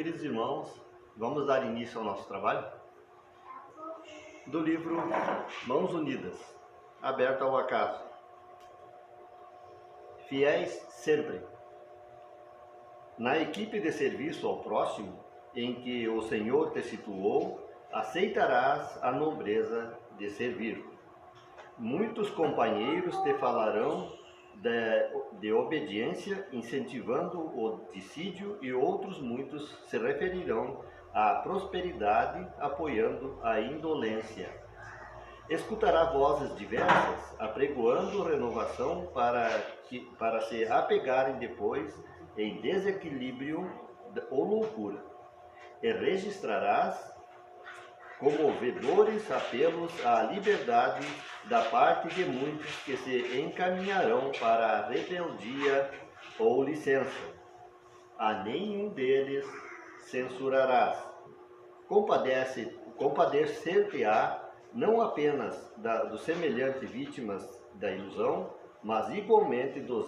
Queridos irmãos, vamos dar início ao nosso trabalho? Do livro Mãos Unidas, aberto ao acaso. Fiéis sempre. Na equipe de serviço ao próximo, em que o Senhor te situou, aceitarás a nobreza de servir. Muitos companheiros te falarão de obediência, incentivando o dissídio, e outros muitos se referirão à prosperidade, apoiando a indolência. Escutará vozes diversas, apregoando renovação para se apegarem depois em desequilíbrio ou loucura. E registrarás comovedores apelos à liberdade da parte de muitos que se encaminharão para a rebeldia ou licença. A nenhum deles censurarás. Compadecer-te-á não apenas dos semelhantes vítimas da ilusão, mas igualmente dos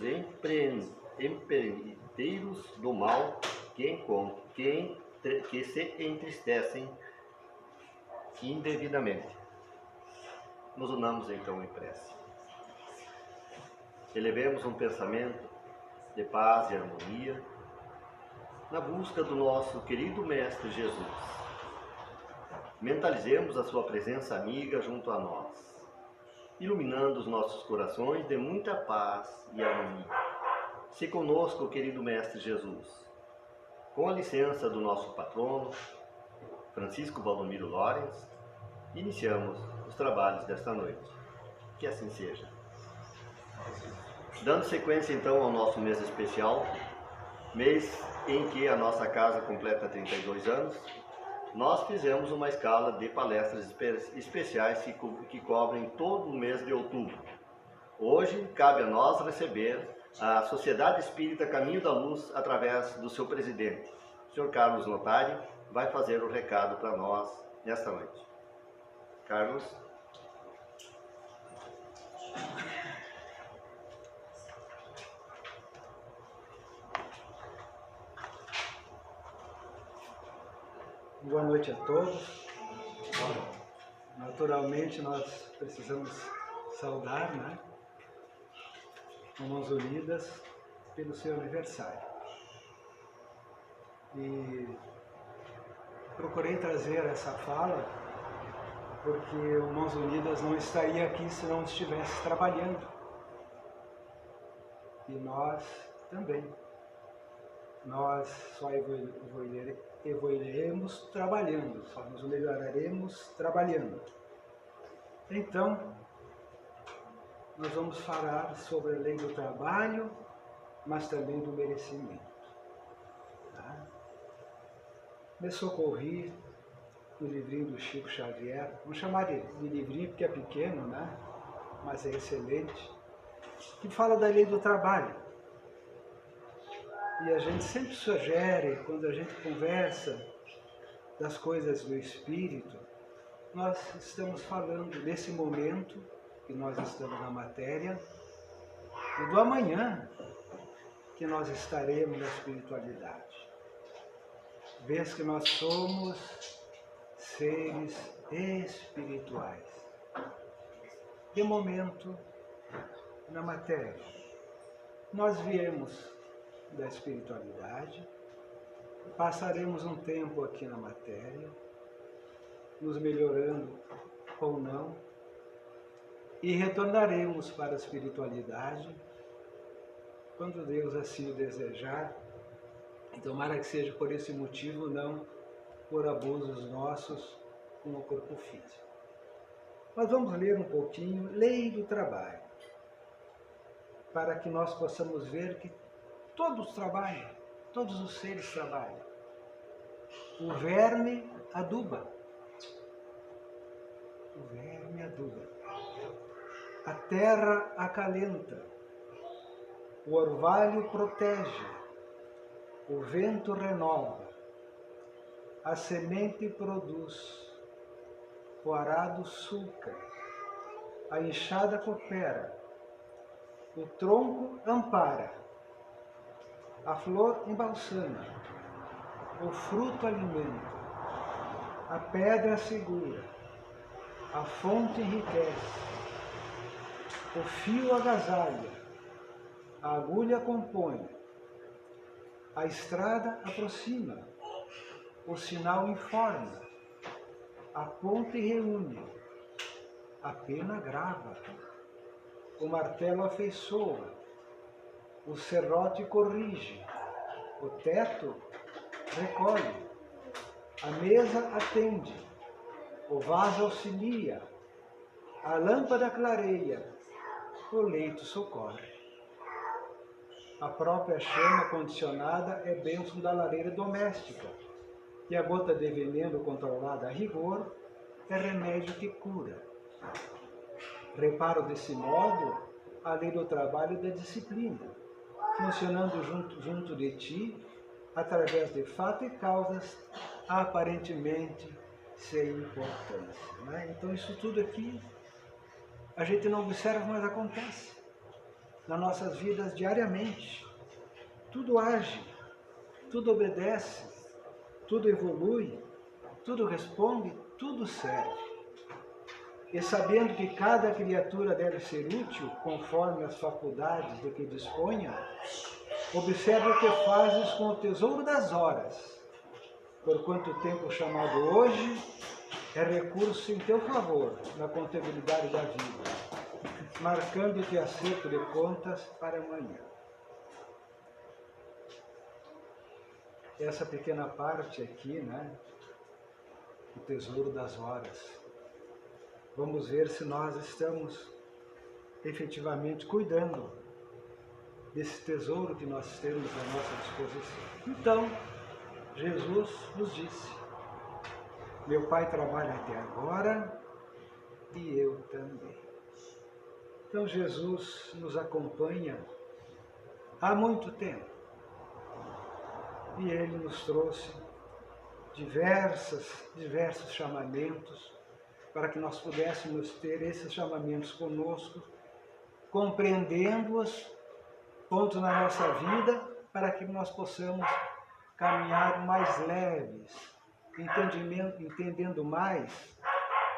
empreendeiros do mal que se entristecem indevidamente. Nos unamos então em prece. Elevemos um pensamento de paz e harmonia na busca do nosso querido Mestre Jesus. Mentalizemos a sua presença amiga junto a nós, iluminando os nossos corações de muita paz e harmonia. Se conosco, querido Mestre Jesus, com a licença do nosso patrono, Francisco Valdomiro Lorenz, iniciamos os trabalhos desta noite. Que assim seja. Dando sequência então ao nosso mês especial, mês em que a nossa casa completa 32 anos, nós fizemos uma escala de palestras especiais que cobrem todo o mês de outubro. Hoje cabe a nós receber a Sociedade Espírita Caminho da Luz através do seu presidente, o Sr. Carlos Notari, vai fazer o recado para nós nesta noite. Carlos. Boa noite a todos. Naturalmente nós precisamos saudar, né, Mãos Unidas pelo seu aniversário. E procurei trazer essa fala porque o Mãos Unidas não estaria aqui se não estivesse trabalhando. E nós também. Nós só evoluiremos trabalhando, só nos melhoraremos trabalhando. Então, nós vamos falar sobre a lei do trabalho, mas também do merecimento. Tá? Me socorri no livrinho do Chico Xavier, vamos chamar de livrinho porque é pequeno, né? Mas é excelente, que fala da lei do trabalho. E a gente sempre sugere, quando a gente conversa das coisas do espírito, nós estamos falando desse momento que nós estamos na matéria e do amanhã que nós estaremos na espiritualidade. Vês que nós somos seres espirituais. De momento, na matéria, nós viemos da espiritualidade, passaremos um tempo aqui na matéria, nos melhorando ou não, e retornaremos para a espiritualidade quando Deus assim o desejar, e tomara que seja por esse motivo, não por abusos nossos com o corpo físico. Mas vamos ler um pouquinho Lei do Trabalho, para que nós possamos ver que todos trabalham, todos os seres trabalham. O verme aduba. O verme aduba. A terra acalenta. O orvalho protege. O vento renova. A semente produz. O arado sulca. A enxada coopera. O tronco ampara. A flor embalsama, o fruto alimenta, a pedra segura, a fonte enriquece, o fio agasalha, a agulha compõe, a estrada aproxima, o sinal informa, a ponte reúne, a pena grava, o martelo afeiçoa, o serrote corrige, o teto recolhe, a mesa atende, o vaso auxilia, a lâmpada clareia, o leito socorre. A própria chama condicionada é bênção da lareira doméstica, e a gota de veneno controlada a rigor é remédio que cura. Reparo desse modo a lei do trabalho e da disciplina, funcionando junto de ti, através de fato e causas aparentemente sem importância. Né? Então isso tudo aqui a gente não observa, mas acontece nas nossas vidas diariamente. Tudo age, tudo obedece, tudo evolui, tudo responde, tudo serve. E sabendo que cada criatura deve ser útil conforme as faculdades de que disponha, observa o que fazes com o tesouro das horas, porquanto o tempo chamado hoje é recurso em teu favor na contabilidade da vida, marcando-te acerto de contas para amanhã. Essa pequena parte aqui, né? O tesouro das horas. Vamos ver se nós estamos efetivamente cuidando desse tesouro que nós temos à nossa disposição. Então, Jesus nos disse: meu Pai trabalha até agora e eu também. Então, Jesus nos acompanha há muito tempo e Ele nos trouxe diversos chamamentos para que nós pudéssemos ter esses chamamentos conosco, compreendendo-os, pontos na nossa vida, para que nós possamos caminhar mais leves, entendendo mais,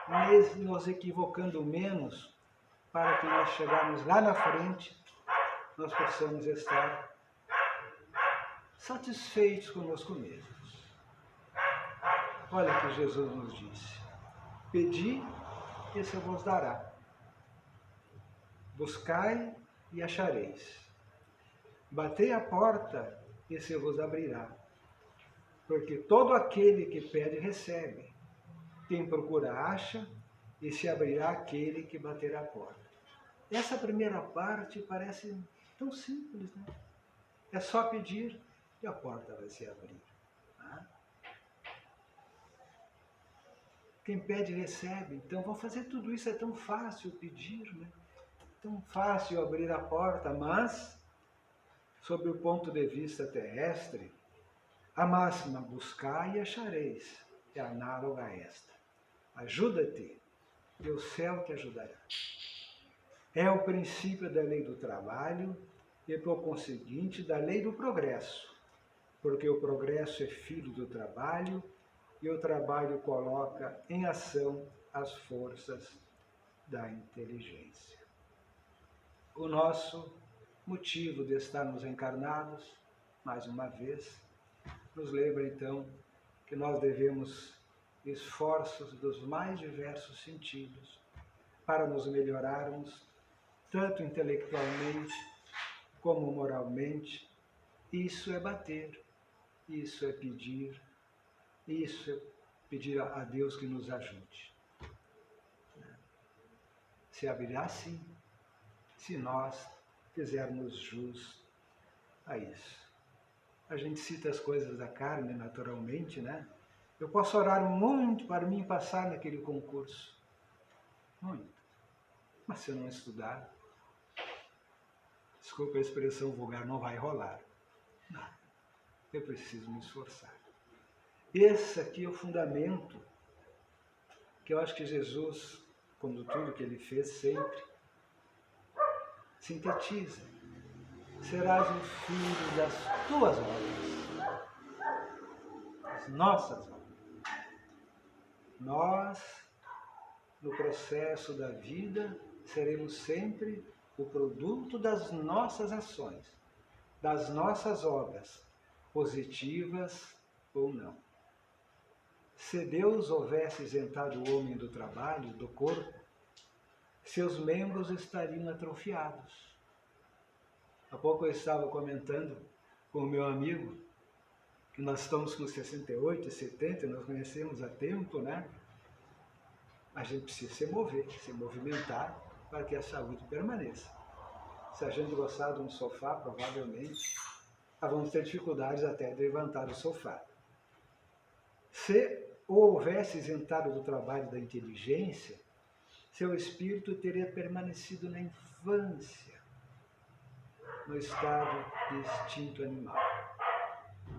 mesmo nos equivocando menos, para que nós chegarmos lá na frente, nós possamos estar satisfeitos conosco mesmos. Olha o que Jesus nos disse: pedi e se vos dará, buscai e achareis, batei a porta e se vos abrirá, porque todo aquele que pede recebe, quem procura acha, e se abrirá aquele que bater a porta. Essa primeira parte parece tão simples, né? É só pedir e a porta vai se abrir. Né? Quem pede recebe. Então, vamos fazer tudo isso, é tão fácil pedir, né? Tão fácil abrir a porta, mas, sob o ponto de vista terrestre, a máxima buscar e achareis é análoga a esta. Ajuda-te e o céu te ajudará. É o princípio da lei do trabalho e, por conseguinte, da lei do progresso, porque o progresso é filho do trabalho e o trabalho coloca em ação as forças da inteligência. O nosso motivo de estarmos encarnados, mais uma vez, nos lembra então que nós devemos esforços dos mais diversos sentidos para nos melhorarmos, tanto intelectualmente como moralmente. Isso é bater, isso é pedir, isso é pedir a Deus que nos ajude. Se abrirá sim, se nós fizermos jus a isso. A gente cita as coisas da carne naturalmente, né? Eu posso orar muito para mim passar naquele concurso. Muito. Mas se eu não estudar, desculpa a expressão vulgar, não vai rolar. Não. Eu preciso me esforçar. Esse aqui é o fundamento que eu acho que Jesus, como tudo que ele fez sempre, sintetiza. Serás o filho das tuas obras. das nossas obras. Nós, no processo da vida, seremos sempre o produto das nossas ações, das nossas obras, positivas ou não. Se Deus houvesse isentado o homem do trabalho, do corpo, seus membros estariam atrofiados. Há pouco eu estava comentando com o meu amigo que nós estamos com 68, 70, nós conhecemos há tempo, né? A gente precisa se mover, se movimentar para que a saúde permaneça. Se a gente gostar de um sofá, provavelmente, vamos ter dificuldades até de levantar o sofá. Se o houvesse isentado do trabalho da inteligência, seu espírito teria permanecido na infância, no estado de instinto animal.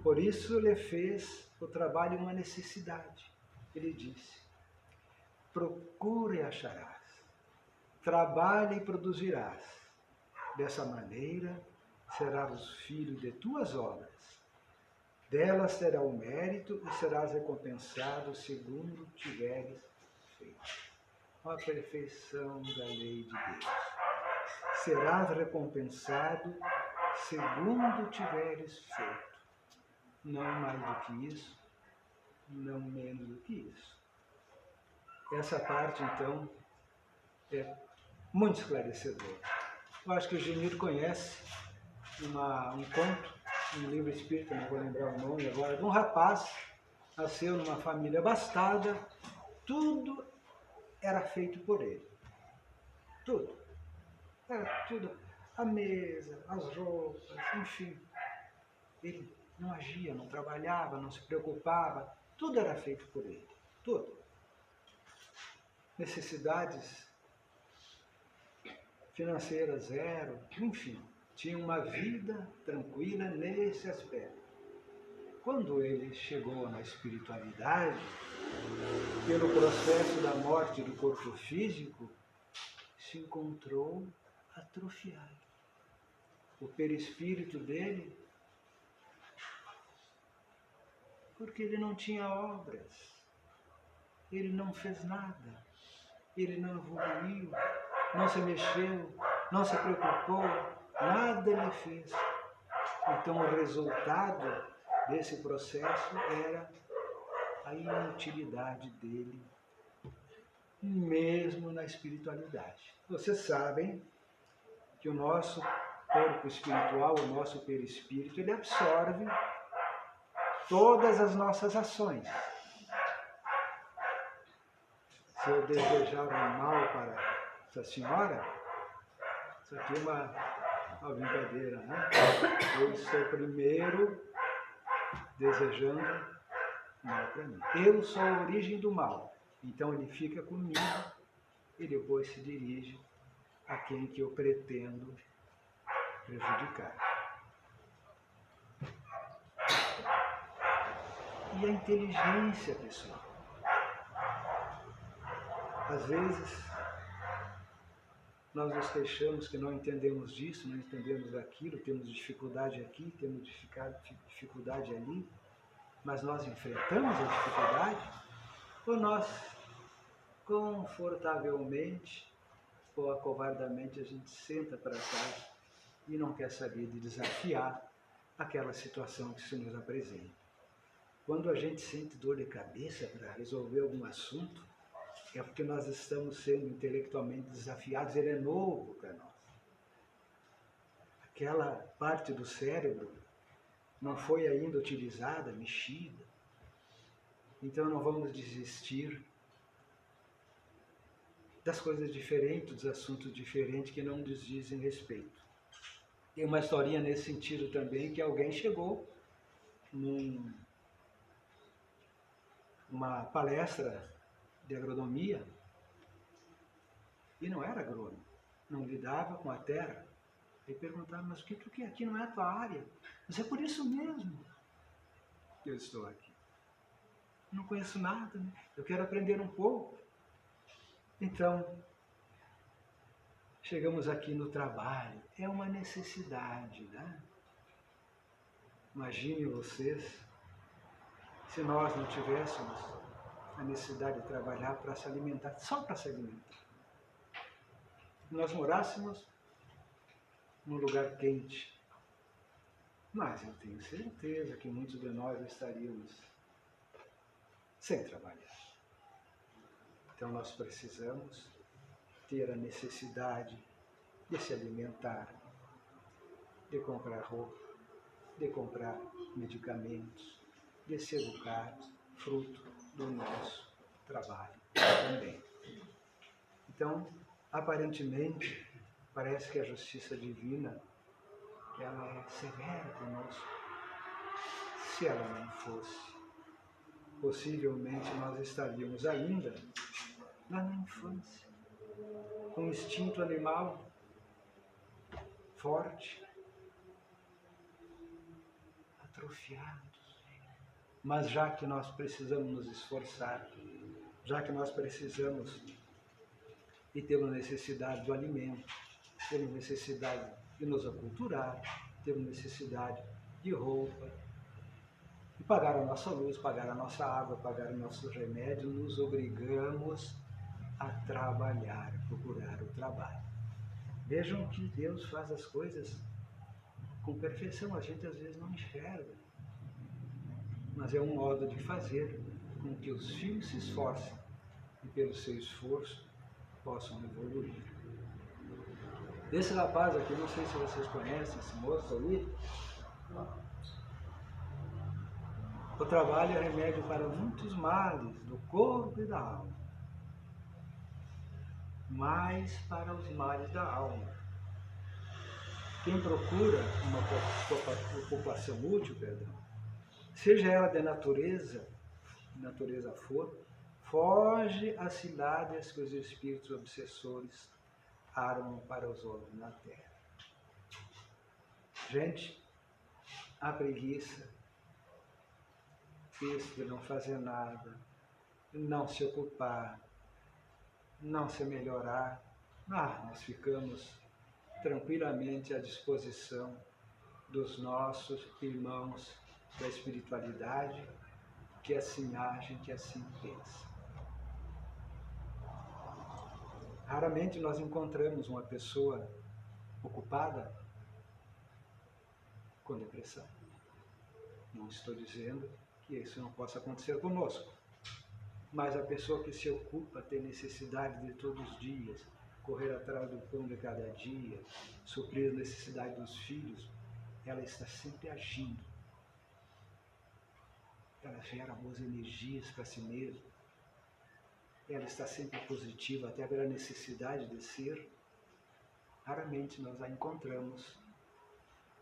Por isso ele fez o trabalho uma necessidade. Ele disse: procure e acharás, trabalhe e produzirás. Dessa maneira serás filho de tuas obras. Delas terá o mérito e serás recompensado segundo tiveres feito. A perfeição da lei de Deus. Serás recompensado segundo tiveres feito. Não mais do que isso, não menos do que isso. Essa parte, então, é muito esclarecedora. Eu acho que o Geniro conhece um conto, um livro espírita, não vou lembrar o nome agora, de um rapaz, nasceu numa família abastada, tudo era feito por ele. Tudo. Era tudo. A mesa, as roupas, enfim. Ele não agia, não trabalhava, não se preocupava. Tudo era feito por ele. Tudo. Necessidades financeiras zero, enfim. Tinha uma vida tranquila nesse aspecto. Quando ele chegou na espiritualidade, pelo processo da morte do corpo físico, se encontrou atrofiado. O perispírito dele, porque ele não tinha obras, ele não fez nada, ele não evoluiu, não se mexeu, não se preocupou, nada ele fez. Então o resultado desse processo era a inutilidade dele, mesmo na espiritualidade. Vocês sabem que o nosso corpo espiritual, o nosso perispírito, ele absorve todas as nossas ações. Se eu desejar um mal para essa senhora, isso aqui é uma brincadeira, né? Eu estou primeiro desejando mal para mim. Eu sou a origem do mal. Então ele fica comigo e depois se dirige a quem que eu pretendo prejudicar. E a inteligência, pessoal. Às vezes, nós nos queixamos que não entendemos disso, não entendemos aquilo, temos dificuldade aqui, temos dificuldade ali, mas nós enfrentamos a dificuldade ou nós, confortavelmente ou acovardamente, a gente senta para trás e não quer saber de desafiar aquela situação que se nos apresenta. Quando a gente sente dor de cabeça para resolver algum assunto, é porque nós estamos sendo intelectualmente desafiados, ele é novo para nós. Aquela parte do cérebro não foi ainda utilizada, mexida. Então não vamos desistir das coisas diferentes, dos assuntos diferentes que não nos dizem respeito. Tem uma historinha nesse sentido também, que alguém chegou numa palestra de agronomia e não era agrônomo, não lidava com a terra. E perguntava: mas o que aqui não é a tua área? Mas é por isso mesmo que eu estou aqui. Não conheço nada, né? Eu quero aprender um pouco. Então, chegamos aqui no trabalho. É uma necessidade, né? Imaginem vocês se nós não tivéssemos a necessidade de trabalhar para se alimentar, só para se alimentar. Se nós morássemos num lugar quente, mas eu tenho certeza que muitos de nós estaríamos sem trabalhar. Então nós precisamos ter a necessidade de se alimentar, de comprar roupa, de comprar medicamentos, de se educar, fruto do nosso trabalho também. Então, aparentemente, parece que a justiça divina ela é severa conosco. Se ela não fosse, possivelmente nós estaríamos ainda lá na infância, com um instinto animal forte, atrofiados. Mas já que nós precisamos nos esforçar, já que nós precisamos e temos necessidade do alimento, temos necessidade de nos aculturar, temos necessidade de roupa, de pagar a nossa luz, pagar a nossa água, pagar o nosso remédio, nos obrigamos a trabalhar, procurar o trabalho. Vejam que Deus faz as coisas com perfeição, a gente às vezes não enxerga, mas é um modo de fazer com que os filhos se esforcem e pelo seu esforço possam evoluir. Esse rapaz aqui, não sei se vocês conhecem, esse moço ali, o trabalho é remédio para muitos males do corpo e da alma, mas para os males da alma. Quem procura uma ocupação útil, seja ela de natureza for, foge às ciladas que os espíritos obsessores armam para os homens na terra. Gente, a preguiça, isso de não fazer nada, não se ocupar, não se melhorar, nós ficamos tranquilamente à disposição dos nossos irmãos da espiritualidade, que assim agem, que assim pensam. Raramente nós encontramos uma pessoa ocupada com depressão. Não estou dizendo que isso não possa acontecer conosco, mas a pessoa que se ocupa tem necessidade de todos os dias correr atrás do pão de cada dia, suprir a necessidade dos filhos, ela está sempre agindo. Ela gera boas energias para si mesma. Ela está sempre positiva, até pela necessidade de ser. Raramente nós a encontramos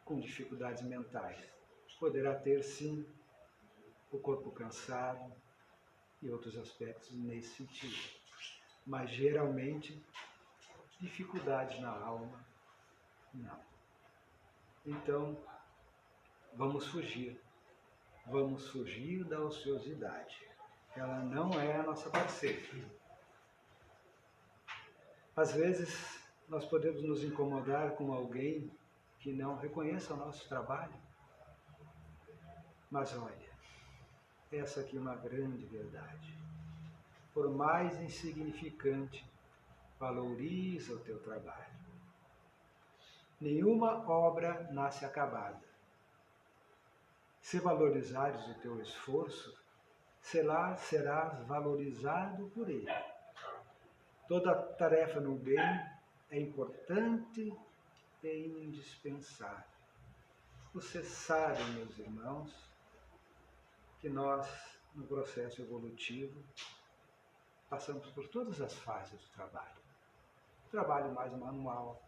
com dificuldades mentais. Poderá ter, sim, o corpo cansado e outros aspectos nesse sentido. Mas, geralmente, dificuldades na alma, não. Então, vamos fugir da ociosidade. Ela não é a nossa parceira. Às vezes, nós podemos nos incomodar com alguém que não reconheça o nosso trabalho. Mas olha, essa aqui é uma grande verdade. Por mais insignificante, valoriza o teu trabalho. Nenhuma obra nasce acabada. Se valorizares o teu esforço, serás valorizado por ele. Toda tarefa no bem é importante e indispensável. Vocês sabem, meus irmãos, que nós, no processo evolutivo, passamos por todas as fases do trabalho. Trabalho mais manual,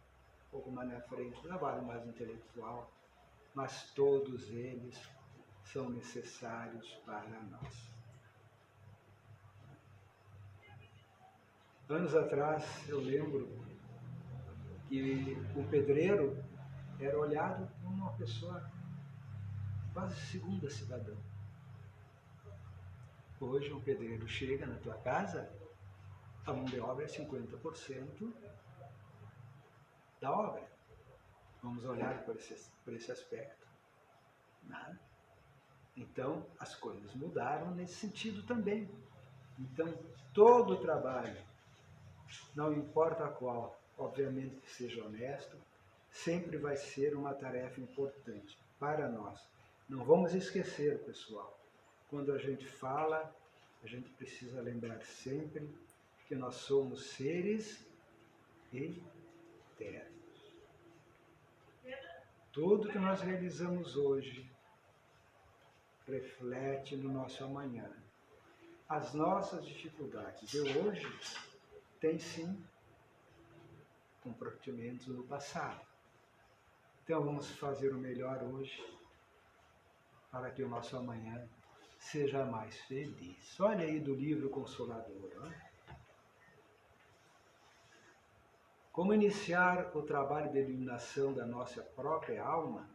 um pouco mais na frente, trabalho mais intelectual, mas todos eles são necessários para nós. Anos atrás, eu lembro que o pedreiro era olhado como uma pessoa quase segunda cidadão. Hoje, um pedreiro chega na tua casa, a mão de obra é 50% da obra. Vamos olhar por esse aspecto. Nada. Então, as coisas mudaram nesse sentido também. Então, todo o trabalho, não importa qual, obviamente que seja honesto, sempre vai ser uma tarefa importante para nós. Não vamos esquecer, pessoal, quando a gente fala, a gente precisa lembrar sempre que nós somos seres eternos. Tudo que nós realizamos hoje reflete no nosso amanhã. As nossas dificuldades de hoje têm sim comprometimentos no passado. Então vamos fazer o melhor hoje para que o nosso amanhã seja mais feliz. Olha aí do livro Consolador. Como iniciar o trabalho de iluminação da nossa própria alma?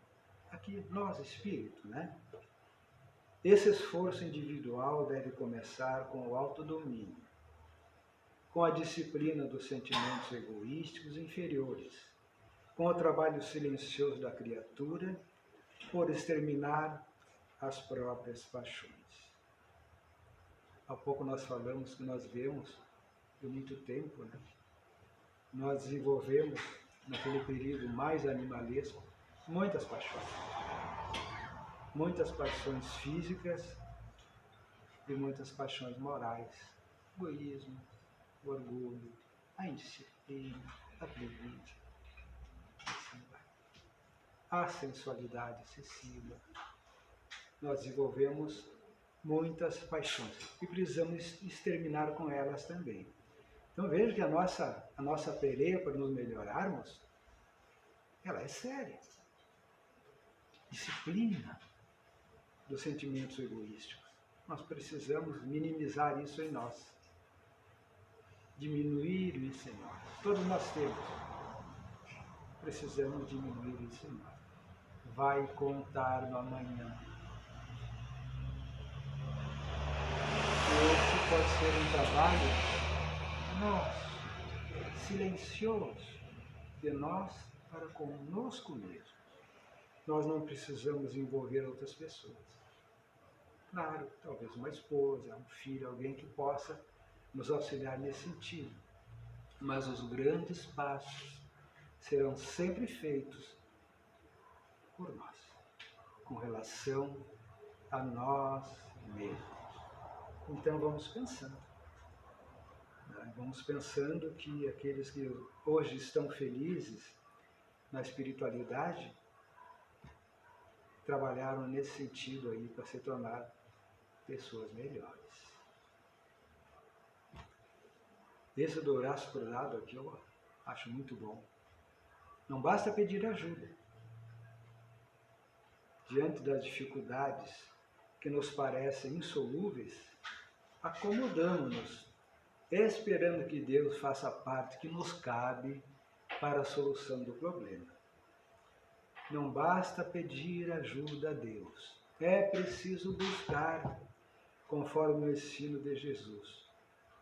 Aqui, nós, espírito, né? Esse esforço individual deve começar com o autodomínio, com a disciplina dos sentimentos egoísticos inferiores, com o trabalho silencioso da criatura por exterminar as próprias paixões. Há pouco nós falamos que nós vemos, por muito tempo, né? Nós desenvolvemos, naquele período mais animalesco, muitas paixões. Muitas paixões físicas e muitas paixões morais. O egoísmo, o orgulho, a indisciplina, a preguiça, a sensualidade excessiva. Nós desenvolvemos muitas paixões e precisamos exterminar com elas também. Então veja que a nossa peleia para nos melhorarmos, ela é séria. Disciplina dos sentimentos egoísticos. Nós precisamos minimizar isso em nós. Diminuir isso em nós. Todos nós temos. Precisamos diminuir isso em nós. Vai contar no amanhã. Esse pode ser um trabalho nosso, silencioso, de nós para conosco mesmo. Nós não precisamos envolver outras pessoas. Claro, talvez uma esposa, um filho, alguém que possa nos auxiliar nesse sentido. Mas os grandes passos serão sempre feitos por nós, com relação a nós mesmos. Então vamos pensando. Vamos pensando que aqueles que hoje estão felizes na espiritualidade trabalharam nesse sentido aí para se tornar pessoas melhores. Esse do braço cruzado aqui eu acho muito bom. Não basta pedir ajuda. Diante das dificuldades que nos parecem insolúveis, acomodamos-nos, esperando que Deus faça a parte que nos cabe para a solução do problema. Não basta pedir ajuda a Deus. É preciso buscar, conforme o ensino de Jesus.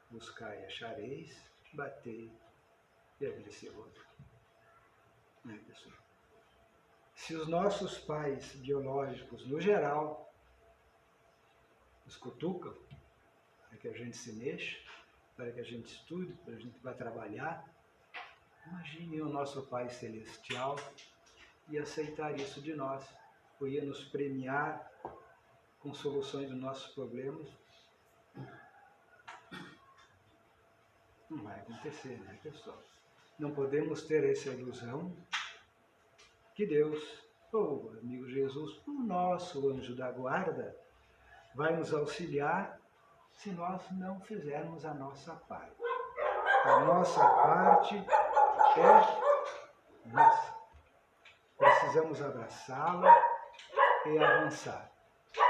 Buscai e achareis, batei e abrir-se-vos. Pessoal? Se os nossos pais biológicos, no geral, nos cutucam para que a gente se mexa, para que a gente estude, para que a gente vá trabalhar, imagine o nosso Pai Celestial e aceitar isso de nós, ou ia nos premiar com soluções dos nossos problemas. Não vai acontecer, né, pessoal? Não podemos ter essa ilusão que Deus, ou o amigo Jesus, o nosso anjo da guarda, vai nos auxiliar se nós não fizermos a nossa parte. A nossa parte é nossa. Precisamos abraçá-la e avançar.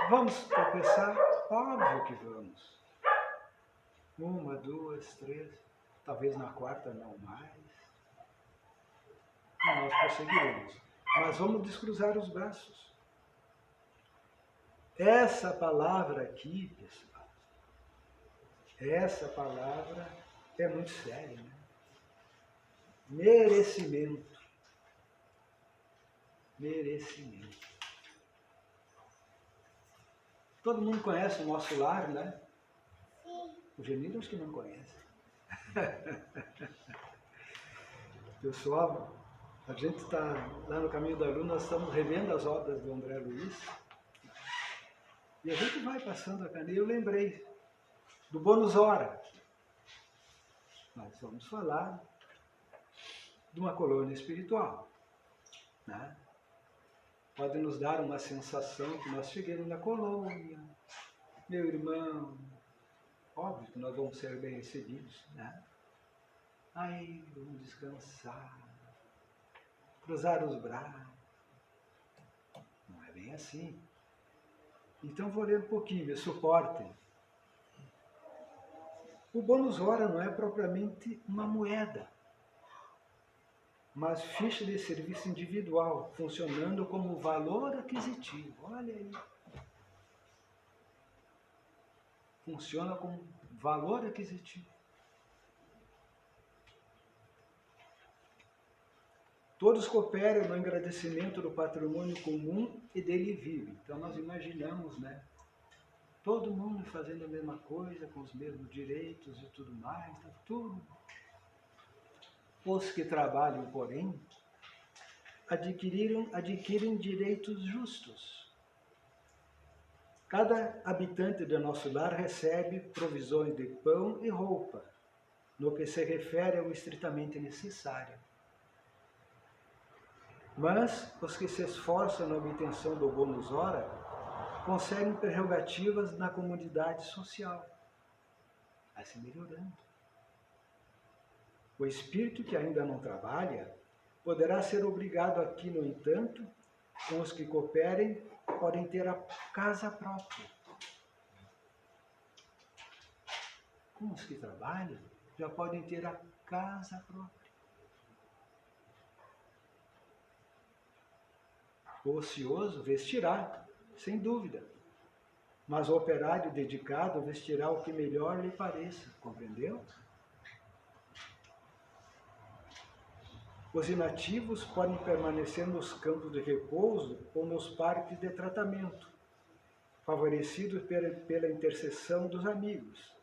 Vamos tropeçar? Óbvio que vamos. 1, 2, 3, talvez na quarta não mais. E nós prosseguiremos. Mas vamos descruzar os braços. Essa palavra aqui, pessoal, essa palavra é muito séria, né? Merecimento. Merecimento. Todo mundo conhece o nosso lar, né? O Genildo acho que não conhece. Pessoal, a gente está lá no Caminho da Luz, nós estamos revendo as obras do André Luiz. E a gente vai passando a caneta. Eu lembrei do bônus hora. Nós vamos falar de uma colônia espiritual, né? Pode nos dar uma sensação que nós chegamos na colônia, meu irmão, óbvio que nós vamos ser bem recebidos, né? Aí, vamos descansar, cruzar os braços. Não é bem assim. Então vou ler um pouquinho, me suportem. O bônus hora não é propriamente uma moeda, mas ficha de serviço individual, funcionando como valor aquisitivo. Olha aí. Funciona como valor aquisitivo. Todos cooperam no engrandecimento do patrimônio comum e dele vivem. Então nós imaginamos, né? Todo mundo fazendo a mesma coisa, com os mesmos direitos e tudo mais, tá tudo. Os que trabalham, porém, adquirem direitos justos. Cada habitante do nosso lar recebe provisões de pão e roupa, no que se refere ao estritamente necessário. Mas os que se esforçam na obtenção do bônus hora conseguem prerrogativas na comunidade social. Vai se melhorando. O espírito que ainda não trabalha poderá ser obrigado aqui, no entanto, com os que cooperem, podem ter a casa própria. Com os que trabalham, já podem ter a casa própria. O ocioso vestirá, sem dúvida, mas o operário dedicado vestirá o que melhor lhe pareça, compreendeu? Os inativos podem permanecer nos campos de repouso ou nos parques de tratamento, favorecidos pela intercessão dos amigos.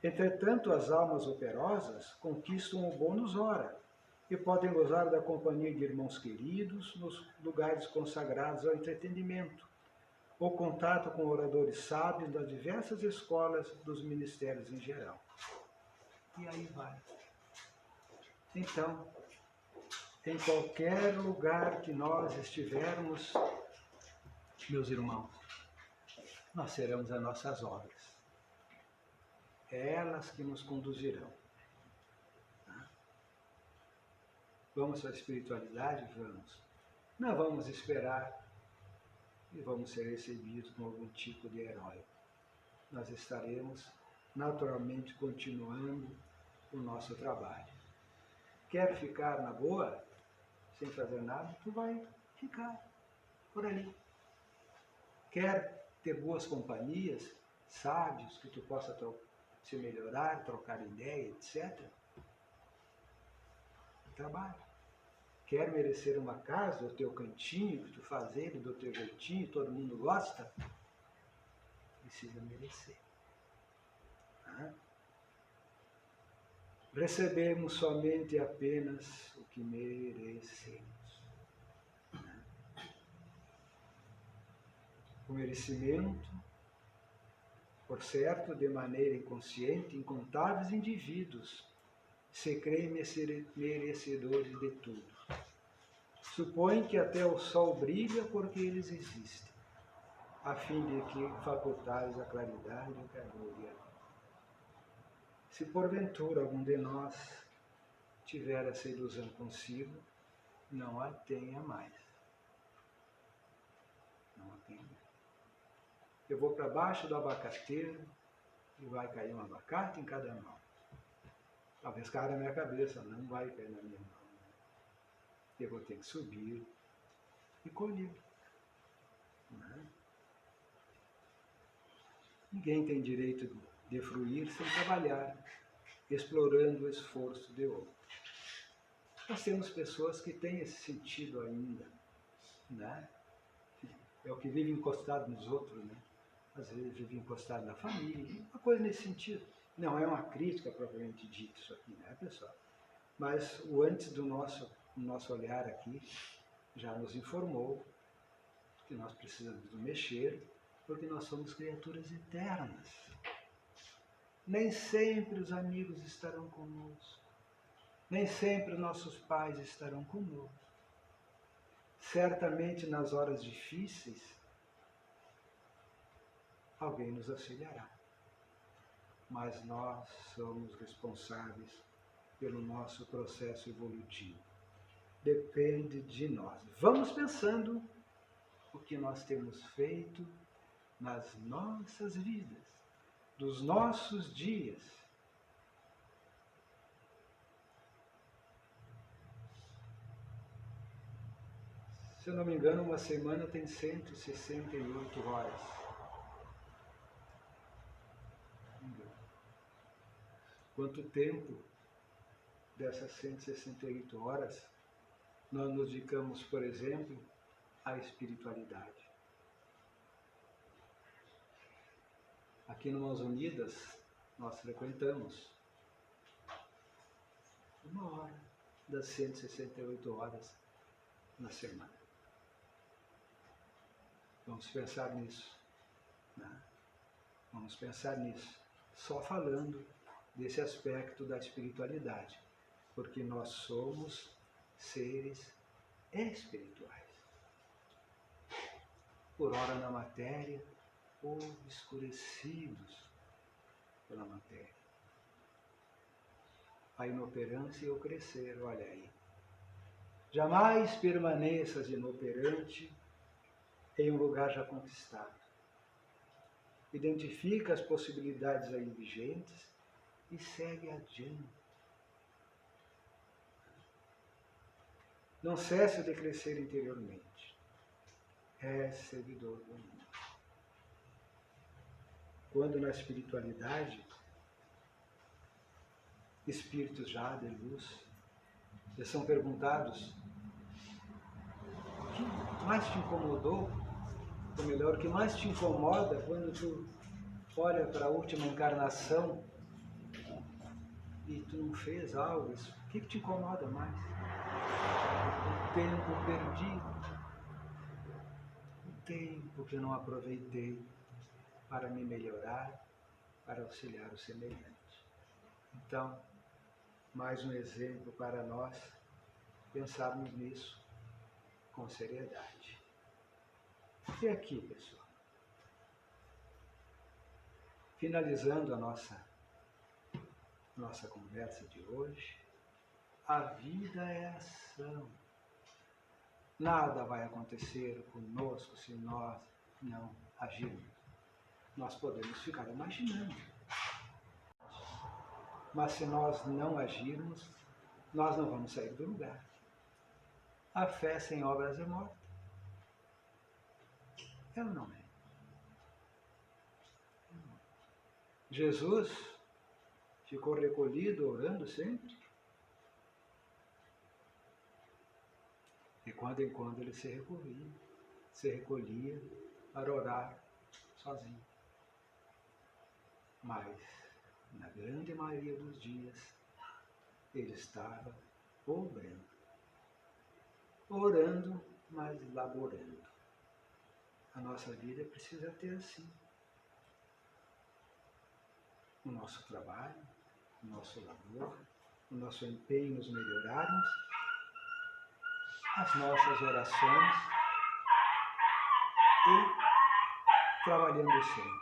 Entretanto, as almas operosas conquistam o bônus hora e podem gozar da companhia de irmãos queridos nos lugares consagrados ao entretenimento, ou contato com oradores sábios das diversas escolas dos ministérios em geral. E aí vai. Então, em qualquer lugar que nós estivermos, meus irmãos, nós seremos as nossas obras. É elas que nos conduzirão. Vamos para a espiritualidade? Vamos. Não vamos esperar e vamos ser recebidos com algum tipo de herói. Nós estaremos naturalmente continuando o nosso trabalho. Quer ficar na boa, sem fazer nada, tu vai ficar por ali. Quer ter boas companhias, sábios, que tu possa se melhorar, trocar ideia, etc. Trabalho. Quer merecer uma casa, o teu cantinho, que tu faz ele do teu jeitinho, todo mundo gosta? Precisa merecer. Recebemos somente apenas o que merecemos. O merecimento, por certo, de maneira inconsciente, incontáveis indivíduos se creem merecedores de tudo. Supõem que até o sol brilha porque eles existem, a fim de que facultares a claridade, o calor e a luz. Se porventura algum de nós tiver essa ilusão consigo, não a tenha mais. Não a tenha mais. Eu vou para baixo do abacateiro e vai cair um abacate em cada mão. Talvez caia na minha cabeça, não vai cair na minha mão. Eu vou ter que subir e colher. Ninguém tem direito de fruir sem trabalhar, explorando o esforço de outro. Nós temos pessoas que têm esse sentido ainda, né? É o que vive encostado nos outros, né? às vezes vive encostado na família, uma coisa nesse sentido. Não é uma crítica propriamente dita isso aqui, né, pessoal? Mas o antes do nosso olhar aqui já nos informou que nós precisamos nos mexer, porque nós somos criaturas eternas. Nem sempre os amigos estarão conosco, nem sempre nossos pais estarão conosco. Certamente nas horas difíceis, alguém nos auxiliará. Mas nós somos responsáveis pelo nosso processo evolutivo. Depende de nós. Vamos pensando o que nós temos feito nas nossas vidas, dos nossos dias. Se eu não me engano, uma semana tem 168 horas. Quanto tempo dessas 168 horas nós nos dedicamos, por exemplo, à espiritualidade? Aqui no Mãos Unidas, nós frequentamos 1 hora das 168 horas na semana. Vamos pensar nisso, né? Vamos pensar nisso, só falando desse aspecto da espiritualidade, porque nós somos seres espirituais, por ora na matéria ou escurecidos pela matéria. A inoperância e o crescer, olha aí. Jamais permaneças inoperante em um lugar já conquistado. Identifica as possibilidades aí vigentes e segue adiante. Não cesse de crescer interiormente. É servidor do mundo. Quando na espiritualidade, espíritos já de luz, eles são perguntados: o que mais te incomodou? Ou melhor, o que mais te incomoda quando tu olha para a última encarnação e tu não fez algo? O que te incomoda mais? O tempo perdido, o tempo que eu não aproveitei para me melhorar, para auxiliar o semelhante. Então, mais um exemplo para nós pensarmos nisso com seriedade. E aqui, pessoal, finalizando a nossa conversa de hoje, a vida é ação. Nada vai acontecer conosco se nós não agirmos. Nós podemos ficar imaginando. Mas se nós não agirmos, nós não vamos sair do lugar. A fé sem obras é morta. É ou não é? Jesus ficou recolhido orando sempre. De quando em quando ele se recolhia para orar sozinho. Mas, na grande maioria dos dias, ele estava orando, mas laborando. A nossa vida precisa ter assim. O nosso trabalho, o nosso labor, o nosso empenho em nos melhorarmos, as nossas orações e trabalhando sempre.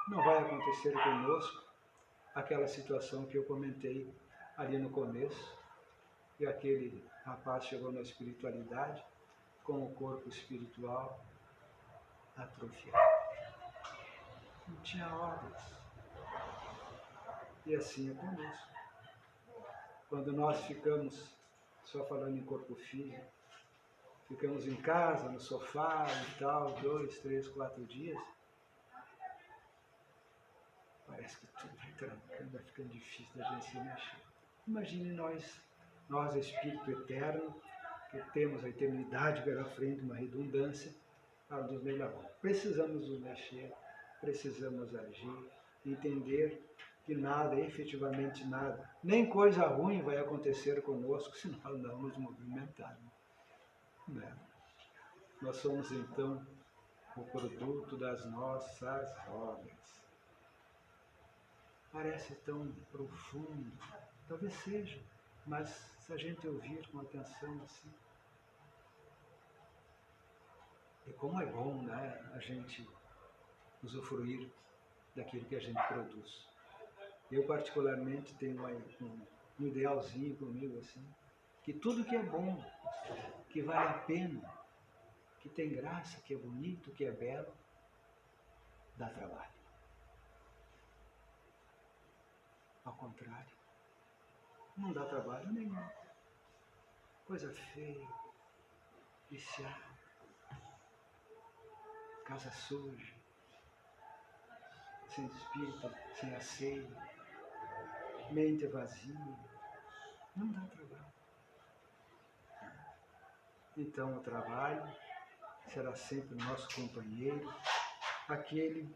Não vai acontecer conosco aquela situação que eu comentei ali no começo, que aquele rapaz chegou na espiritualidade com o corpo espiritual atrofiado. Não tinha obras. E assim é conosco. Quando nós ficamos só falando em corpo físico, ficamos em casa, no sofá e tal, 2, 3, 4 dias, parece que tudo vai trancando, vai ficando difícil da gente se mexer. Imagine nós espírito eterno, que temos a eternidade pela frente, uma redundância, para nos melhorar. Precisamos nos mexer, precisamos agir, entender que nada, efetivamente nada, nem coisa ruim vai acontecer conosco se nós não nos movimentarmos. Né? Nós somos, então, o produto das nossas obras. Parece tão profundo, talvez seja, mas se a gente ouvir com atenção assim, e como é bom, né, a gente usufruir daquilo que a gente produz. Eu particularmente tenho um idealzinho comigo assim, que tudo que é bom, que vale a pena, que tem graça, que é bonito, que é belo, dá trabalho. Ao contrário, não dá trabalho nenhum. Coisa feia, viciada, casa suja, sem espírito, sem asseio, mente vazia, não dá trabalho. Então o trabalho será sempre nosso companheiro, aquele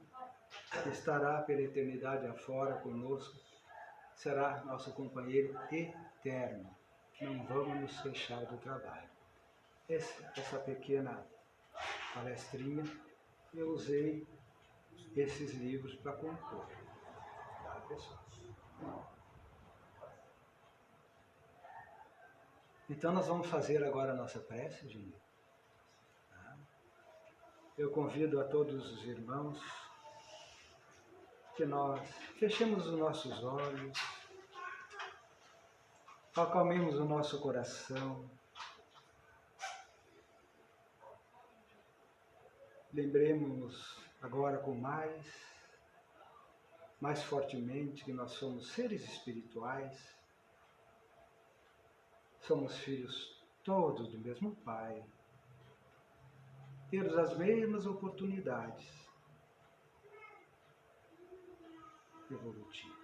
que estará pela eternidade afora conosco, será nosso companheiro eterno. Não vamos nos fechar do trabalho. Essa pequena palestrinha, eu usei esses livros para compor. Tá, pessoal? Então nós vamos fazer agora a nossa prece, gente. Tá? Eu convido a todos os irmãos que nós fechemos os nossos olhos, acalmemos o nosso coração, lembremos agora com mais fortemente que nós somos seres espirituais, somos filhos todos do mesmo Pai, temos as mesmas oportunidades evolutivas.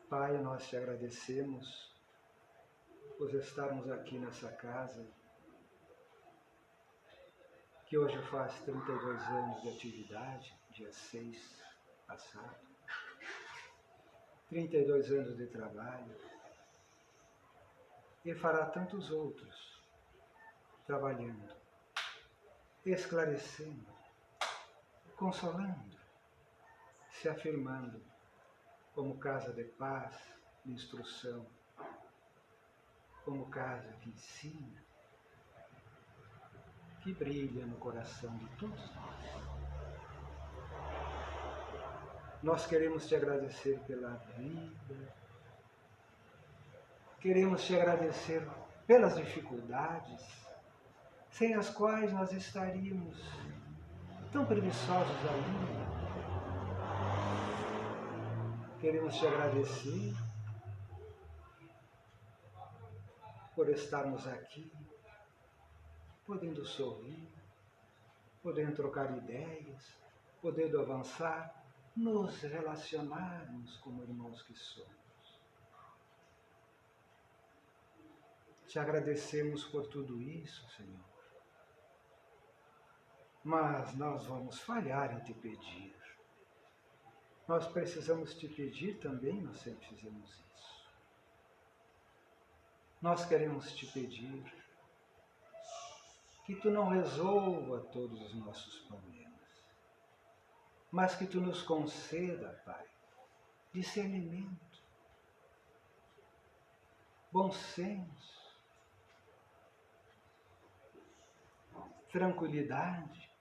Pai, nós te agradecemos por estarmos aqui nessa casa, que hoje faz 32 anos de atividade, dia 6 passado, 32 anos de trabalho, e fará tantos outros, trabalhando, esclarecendo, consolando, se afirmando como casa de paz, de instrução, como casa que ensina, que brilha no coração de todos nós. Nós queremos te agradecer pela vida, queremos te agradecer pelas dificuldades, sem as quais nós estaríamos tão preguiçosos ainda. Queremos te agradecer por estarmos aqui, podendo sorrir, podendo trocar ideias, podendo avançar, nos relacionarmos como irmãos que somos. Te agradecemos por tudo isso, Senhor. Mas nós vamos falhar em te pedir. Nós precisamos te pedir também, nós sempre fizemos isso. Nós queremos te pedir que tu não resolva todos os nossos problemas, mas que tu nos conceda, Pai, discernimento, bom senso, tranquilidade,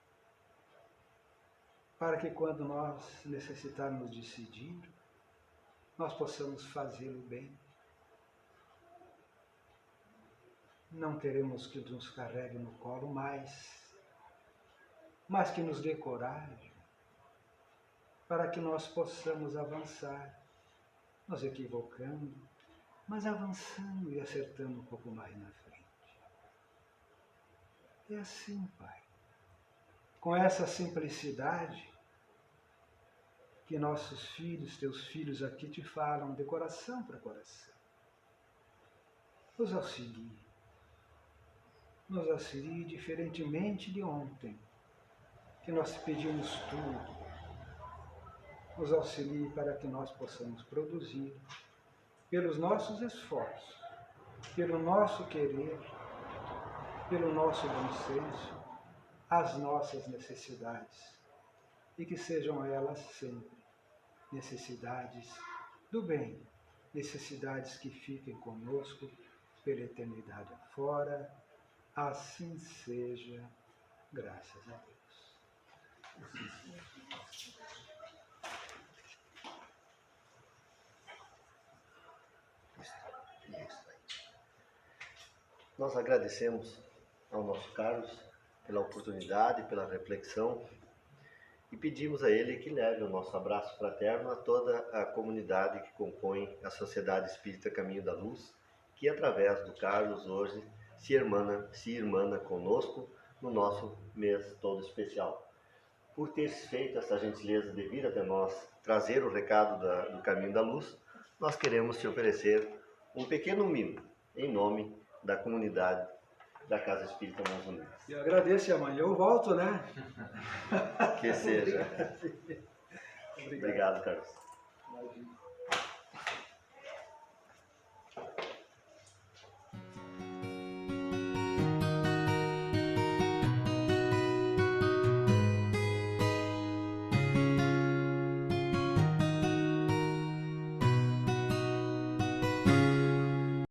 para que quando nós necessitarmos decidir, nós possamos fazê-lo bem. Não queremos que nos carregue no colo mais, mas que nos dê coragem, para que nós possamos avançar, nos equivocando, mas avançando e acertando um pouco mais na frente. É assim, Pai, com essa simplicidade, que nossos filhos, teus filhos aqui te falam de coração para coração. Nos auxilie diferentemente de ontem, que nós pedimos tudo, nos auxilie para que nós possamos produzir, pelos nossos esforços, pelo nosso querer, pelo nosso bom senso, as nossas necessidades, e que sejam elas sempre necessidades do bem, necessidades que fiquem conosco pela eternidade afora. Assim seja, graças a Deus. Nós agradecemos ao nosso Carlos pela oportunidade, pela reflexão, e pedimos a ele que leve o nosso abraço fraterno a toda a comunidade que compõe a Sociedade Espírita Caminho da Luz, que através do Carlos hoje se irmana conosco no nosso mês todo especial. Por ter feito essa gentileza de vir até nós trazer o recado do Caminho da Luz, nós queremos te oferecer um pequeno mimo em nome da comunidade da Casa Espírita Mãos Unidas. Eu agradeço, e amanhã eu volto, né? Que seja. Obrigado, Carlos. Imagina.